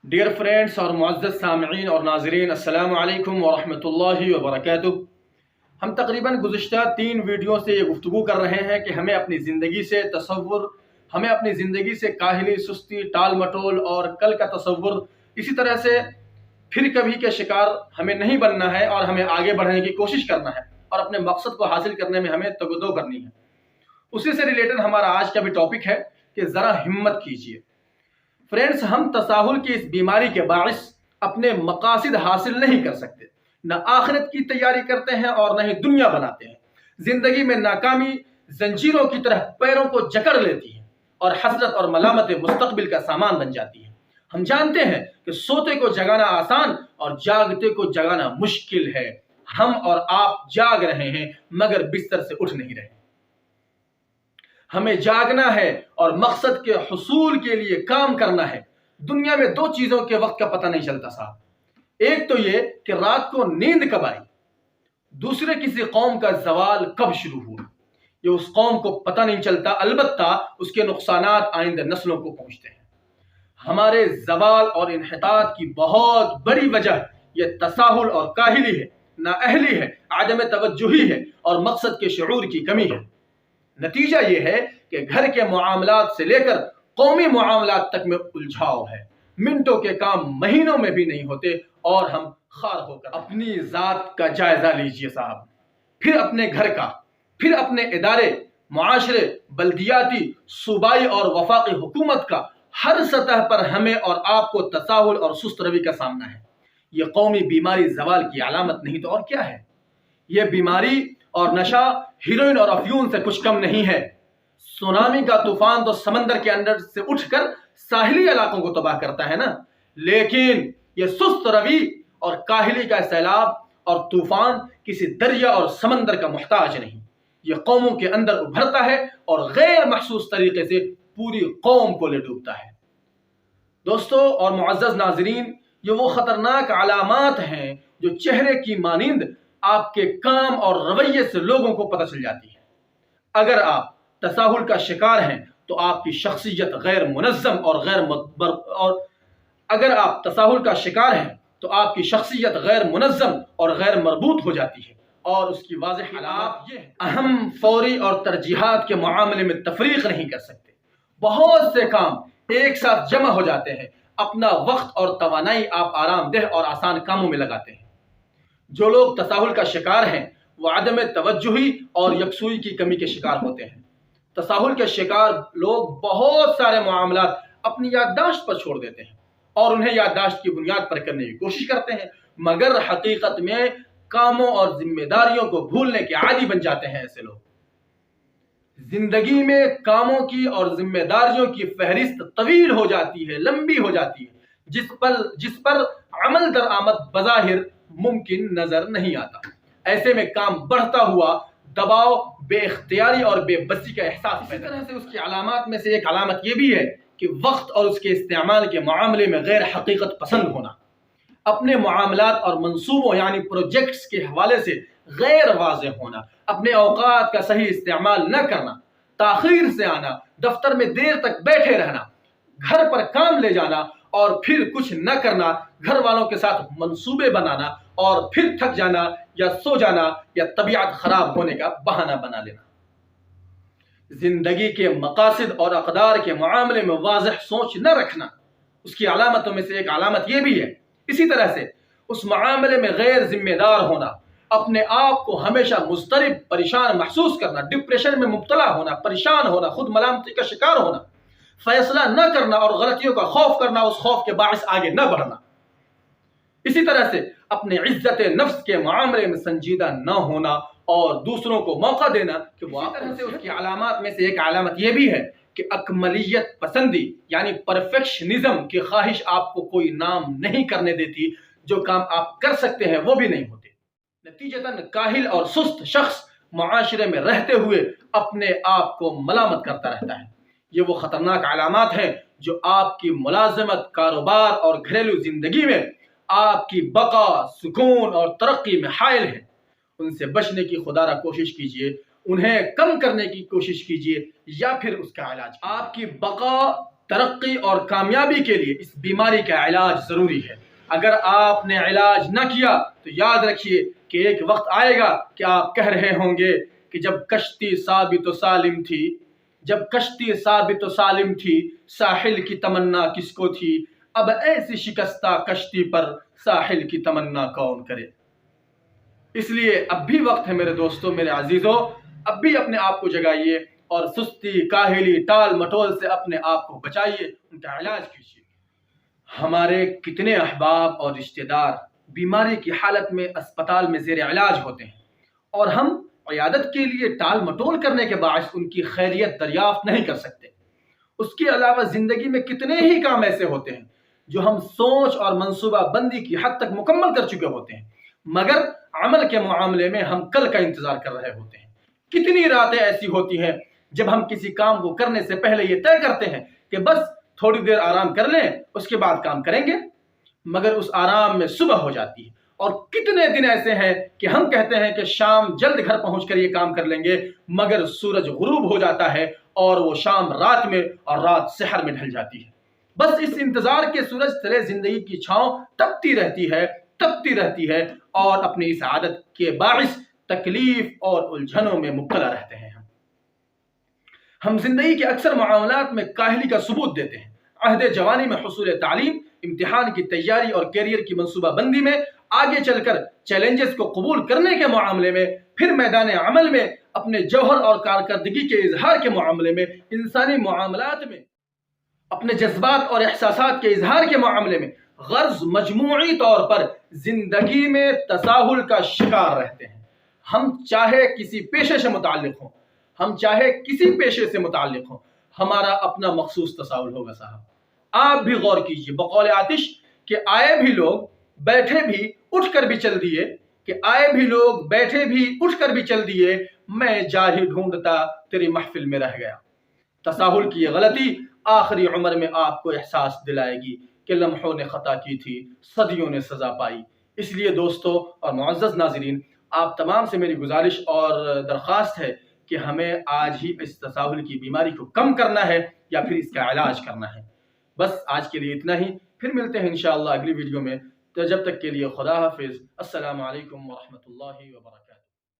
Dear friends اور معزز سامعین اور ناظرین، السلام علیکم ورحمۃ اللہ وبرکاتہ۔ ہم تقریباً گزشتہ 3 ویڈیو سے یہ گفتگو کر رہے ہیں کہ ہمیں اپنی زندگی سے کاہلی، سستی، ٹال مٹول اور کل کا تصور، اسی طرح سے پھر کبھی کے شکار ہمیں نہیں بننا ہے اور ہمیں آگے بڑھنے کی کوشش کرنا ہے اور اپنے مقصد کو حاصل کرنے میں ہمیں تگودو کرنی ہے۔ اسی سے ریلیٹڈ ہمارا آج کا بھی ٹاپک ہے کہ ذرا ہمت کیجیے۔ فرینڈز، ہم تساہل کی اس بیماری کے باعث اپنے مقاصد حاصل نہیں کر سکتے، نہ آخرت کی تیاری کرتے ہیں اور نہ ہی دنیا بناتے ہیں۔ زندگی میں ناکامی زنجیروں کی طرح پیروں کو جکڑ لیتی ہے اور حسرت اور ملامت مستقبل کا سامان بن جاتی ہے۔ ہم جانتے ہیں کہ سوتے کو جگانا آسان اور جاگتے کو جگانا مشکل ہے۔ ہم اور آپ جاگ رہے ہیں مگر بستر سے اٹھ نہیں رہے۔ ہمیں جاگنا ہے اور مقصد کے حصول کے لیے کام کرنا ہے۔ دنیا میں 2 چیزوں کے وقت کا پتہ نہیں چلتا صاحب۔ ایک تو یہ کہ رات کو نیند کب آئی، دوسرے کسی قوم کا زوال کب شروع ہوا۔ یہ اس قوم کو پتہ نہیں چلتا، البتہ اس کے نقصانات آئندہ نسلوں کو پہنچتے ہیں۔ ہمارے زوال اور انحطاط کی بہت بڑی وجہ یہ تساہل اور کاہلی ہے، نااہلی ہے، عدم توجہی ہے اور مقصد کے شعور کی کمی ہے۔ نتیجہ یہ ہے کہ گھر کے معاملات سے لے کر قومی معاملات تک میں الجھاؤ ہے۔ منٹوں کے کام مہینوں میں بھی نہیں ہوتے اور ہم خار ہو کر اپنی ذات کا جائزہ لیجئے صاحب، پھر اپنے گھر کا، پھر اپنے ادارے، معاشرے، بلدیاتی، صوبائی اور وفاقی حکومت کا۔ ہر سطح پر ہمیں اور آپ کو تساہل اور سست روی کا سامنا ہے۔ یہ قومی بیماری زوال کی علامت نہیں تو اور کیا ہے؟ یہ بیماری اور نشہ ہیروئن اور افیون سے کچھ کم نہیں ہے۔ سونامی کا طوفان تو سمندر کے اندر سے اٹھ کر ساحلی علاقوں کو تباہ کرتا ہے نا، لیکن یہ سست روی اور کاہلی کا سیلاب اور طوفان کسی دریا اور سمندر کا محتاج نہیں۔ یہ قوموں کے اندر ابھرتا ہے اور غیر محسوس طریقے سے پوری قوم کو لے ڈوبتا ہے۔ دوستو اور معزز ناظرین، یہ وہ خطرناک علامات ہیں جو چہرے کی مانند آپ کے کام اور رویے سے لوگوں کو پتہ چل جاتی ہے۔ اگر آپ تساہل کا شکار ہیں تو آپ کی شخصیت غیر منظم اور غیر مربوط ہو جاتی ہے، اور اس کی واضح علامات یہ ہے: اہم، فوری اور ترجیحات کے معاملے میں تفریق نہیں کر سکتے۔ بہت سے کام ایک ساتھ جمع ہو جاتے ہیں۔ اپنا وقت اور توانائی آپ آرام دہ اور آسان کاموں میں لگاتے ہیں۔ جو لوگ تساہل کا شکار ہیں وہ عدم توجہی اور یکسوئی کی کمی کے شکار ہوتے ہیں۔ تساہل کے شکار لوگ بہت سارے معاملات اپنی یادداشت پر چھوڑ دیتے ہیں اور انہیں یادداشت کی بنیاد پر کرنے کی کوشش کرتے ہیں، مگر حقیقت میں کاموں اور ذمہ داریوں کو بھولنے کے عادی بن جاتے ہیں۔ ایسے لوگ زندگی میں کاموں کی اور ذمہ داریوں کی فہرست طویل ہو جاتی ہے، لمبی ہو جاتی ہے، جس پر عمل درآمد بظاہر ممکن نظر نہیں آتا۔ ایسے میں کام بڑھتا ہوا دباؤ، بے اختیاری اور بے بسی کا احساس پیدا ہوتا ہے۔ اس طرح سے اس کی علامات میں سے ایک علامت یہ بھی ہے کہ وقت اور اس کے استعمال کے معاملے میں غیر حقیقت پسند ہونا، اپنے معاملات اور منصوبوں یعنی پروجیکٹس کے حوالے سے غیر واضح ہونا، اپنے اوقات کا صحیح استعمال نہ کرنا، تاخیر سے آنا، دفتر میں دیر تک بیٹھے رہنا، گھر پر کام لے جانا اور پھر کچھ نہ کرنا، گھر والوں کے ساتھ منصوبے بنانا اور پھر تھک جانا یا سو جانا یا طبیعت خراب ہونے کا بہانہ بنا لینا۔ زندگی کے مقاصد اور اقدار کے معاملے میں واضح سوچ نہ رکھنا، اس کی علامتوں میں سے ایک علامت یہ بھی ہے۔ اسی طرح سے اس معاملے میں غیر ذمہ دار ہونا، اپنے آپ کو ہمیشہ مضطرب، پریشان محسوس کرنا، ڈپریشن میں مبتلا ہونا، پریشان ہونا، خود ملامتی کا شکار ہونا، فیصلہ نہ کرنا اور غلطیوں کا خوف کرنا، اس خوف کے باعث آگے نہ بڑھنا۔ اسی طرح سے اپنے عزت نفس کے معاملے میں سنجیدہ نہ ہونا اور دوسروں کو موقع دینا کہ وہ اسی طرح سے اس کی علامات میں سے ایک علامت یہ بھی ہے کہ اکملیت پسندی یعنی پرفیکشنزم کی خواہش آپ کو کوئی نام نہیں کرنے دیتی، جو کام آپ کر سکتے ہیں وہ بھی نہیں ہوتے۔ نتیجتاً کاہل اور سست شخص معاشرے میں رہتے ہوئے اپنے آپ کو ملامت کرتا رہتا ہے۔ یہ وہ خطرناک علامات ہیں جو آپ کی ملازمت، کاروبار اور گھریلو زندگی میں آپ کی بقا، سکون اور ترقی میں حائل ہیں۔ ان سے بچنے کی خدا را کوشش کیجیے، انہیں کم کرنے کی کوشش کیجیے یا پھر اس کا علاج۔ آپ کی بقا، ترقی اور کامیابی کے لیے اس بیماری کا علاج ضروری ہے۔ اگر آپ نے علاج نہ کیا تو یاد رکھیے کہ ایک وقت آئے گا کہ آپ کہہ رہے ہوں گے کہ جب کشتی ثابت و سالم تھی، جب کشتی ثابت و سالم تھی، ساحل کی تمنا کس کو تھی، اب ایسی شکستہ کشتی پر ساحل کی تمنا کون کرے۔ اس لیے اب بھی وقت ہے میرے دوستوں، میرے عزیزوں، اب بھی اپنے آپ کو جگائیے اور سستی، کاہلی، ٹال مٹول سے اپنے آپ کو بچائیے، ان کا علاج کیجیے۔ ہمارے کتنے احباب اور رشتہ دار بیماری کی حالت میں اسپتال میں زیر علاج ہوتے ہیں اور ہم عیادت کے لیے ٹال مٹول کرنے کے باعث ان کی خیریت دریافت نہیں کر سکتے۔ اس کے علاوہ زندگی میں کتنے ہی کام ایسے ہوتے ہیں جو ہم سوچ اور منصوبہ بندی کی حد تک مکمل کر چکے ہوتے ہیں، مگر عمل کے معاملے میں ہم کل کا انتظار کر رہے ہوتے ہیں۔ کتنی راتیں ایسی ہوتی ہیں جب ہم کسی کام کو کرنے سے پہلے یہ طے کرتے ہیں کہ بس تھوڑی دیر آرام کر لیں، اس کے بعد کام کریں گے، مگر اس آرام میں صبح ہو جاتی ہے۔ اور کتنے دن ایسے ہیں کہ ہم کہتے ہیں کہ شام جلد گھر پہنچ کر یہ کام کر لیں گے، مگر سورج غروب ہو جاتا ہے اور وہ شام رات میں اور رات سحر میں ڈھل جاتی ہے۔ بس اس انتظار کے سورج تلے زندگی کی چھاؤں تپتی رہتی ہے اور اپنی اس عادت کے باعث تکلیف اور الجھنوں میں مبتلا رہتے ہیں۔ ہم زندگی کے اکثر معاملات میں کاہلی کا ثبوت دیتے ہیں۔ عہد جوانی میں حصول تعلیم، امتحان کی تیاری اور کیریئر کی منصوبہ بندی میں، آگے چل کر چیلنجز کو قبول کرنے کے معاملے میں، پھر میدان عمل میں اپنے جوہر اور کارکردگی کے اظہار کے معاملے میں، انسانی معاملات میں اپنے جذبات اور احساسات کے اظہار کے معاملے میں، غرض مجموعی طور پر زندگی میں تساہل کا شکار رہتے ہیں۔ ہم چاہے کسی پیشے سے متعلق ہوں، ہمارا اپنا مخصوص تساہل ہوگا صاحب۔ آپ بھی غور کیجئے، بقول آتش کہ آئے بھی لوگ بیٹھے بھی اٹھ کر بھی چل دیے، میں جا ہی ڈھونڈتا تیری محفل میں رہ گیا۔ تساہل کی یہ غلطی آخری عمر میں آپ کو احساس دلائے گی کہ لمحوں نے خطا کی تھی، صدیوں نے سزا پائی۔ اس لیے دوستو اور معزز ناظرین، آپ تمام سے میری گزارش اور درخواست ہے کہ ہمیں آج ہی اس تساہل کی بیماری کو کم کرنا ہے یا پھر اس کا علاج کرنا ہے۔ بس آج کے لیے اتنا ہی، پھر ملتے ہیں انشاءاللہ اگلی ویڈیو میں۔ تو جب تک کے لیے خدا حافظ، السلام علیکم ورحمۃ اللہ وبرکاتہ۔